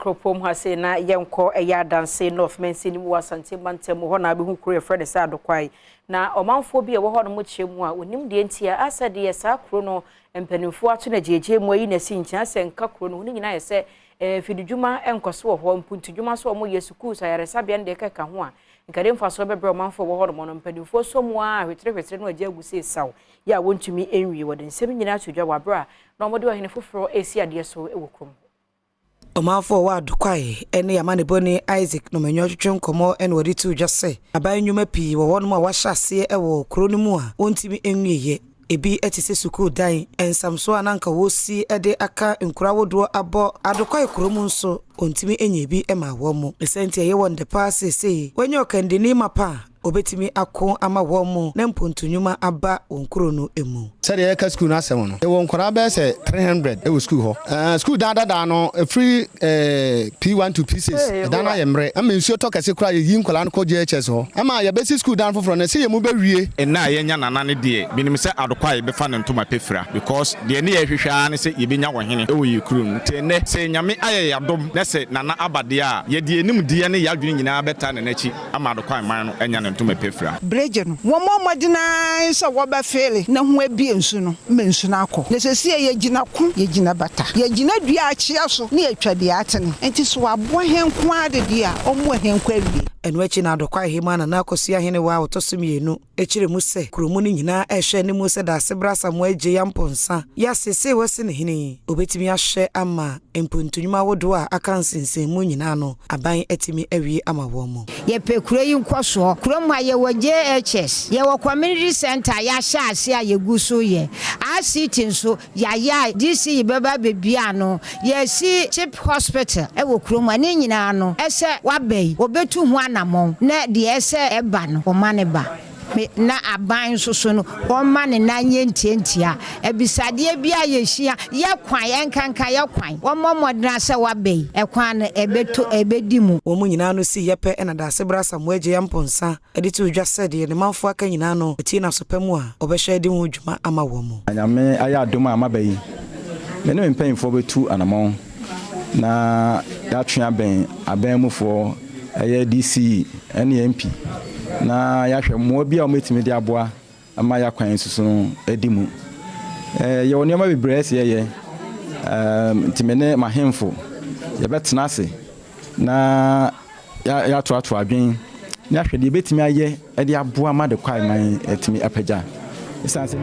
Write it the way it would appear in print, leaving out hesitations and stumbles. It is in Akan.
kropom ha se na yenko eya danse North Mensini mu asante mantem ho na be hu kuro friend se Adokwai na omanfo bi e wo ho no mu kyemu a onim de ntia asade ye sa kuro no empanimfo ato na jeje mu ayi na si nkyia se nka kuro no nyina ye se fidudwuma enkoso wo ho mpuntudwuma so mo yesuku sa yare sabia nde keka ho a nkade mfaso bebre omanfo wo ho no mpanimfo so mu a hwetere no agya aguse saw ya wontumi enwie wo de nsem nyina atodwa wabra na omode wa hene foforo esi ade so e wo krom Omanfo wa Adokwai ene yamane boni Isaac no menyo twetwe nkomo ene wadi tu dwase aban nnwuma pii wo wono ma wahyase e wo kro no mu a ontimi enwieye ebi etise suku dan ensamso ananka wosi ede aka nkura wodo abo Adokwai kro mu nso ontimi enye bi e ma wo mu esenti ye wonde pass sei wenye okandini mapa obetimi akon ama wo mu na mpontunwuma aba onkuro no emu said e ka school na asem no e won kwara be se 300 e wo school ho school da no free P1 to P6 da na ye mre ama nsuo to kase kura ye nkwala no ko JHS ho ama ye besi school dan foforo na se ye mu be wie na ye nya nana ne de binim se Adokwai be fa ne ntoma pefra because de ne ye hwehwa ne se ye benya wo hene e wo ye kurum te se nyame aye Adom na se nana abade a ye de enim de ne yadwene nyina beta ne nachi ama Adokwai man no enya ntoma pefra breje no wo modina so wo ba fele na ho abie nsu no mensu na akọ na sesi ye gina ko ye gina bata ye gina dua achia so na ye twade atene enti so abo henko adede a omo henko awie enu echi na Adokwai hema na akosi ahene wa otosumienu echire mu se kromu ni nyina ehwe ne mu se da sebra samu agye ya mponsa ya sese wose ne hene obetimi ahwe ama empuntunwuma wodo a akansensen mu nyina no aban etimi awie ama wo mu ye pekure yi nkoso kromu ye wo JHS ye wo community center ya sha ase a ye guso ye asiti nso ya DC beba bebia no ye si chip hospital e wo kromu ani nyina no ese wabei obetu hu anamon na de ese eba no o mane ba na aban soso no o mane na nyententia ebisade bia ye hia ye kwan ye nkanka ye kwan o momodna se wabei e kwan no ebeto ebedimu wo mu nyina no si yepe ena da sebra samwaje ya mponsa editu dwase de ne manfo aka nyina no eti na sopemu a obehwe de hu dwuma ama wo mu anyame aya Adom amabai me ne mpanyimfo betu anamon na ya twa ben abenmufo eye DC ene MP na ya hwe mo bia o metimi de aboa ama ya kwan susu edimu ye woni ma bebrese ye timene mahemfo ye betena ase na ya to adwen na hwe de betimi aye e de aboa ma de kwai man etimi apaja isanse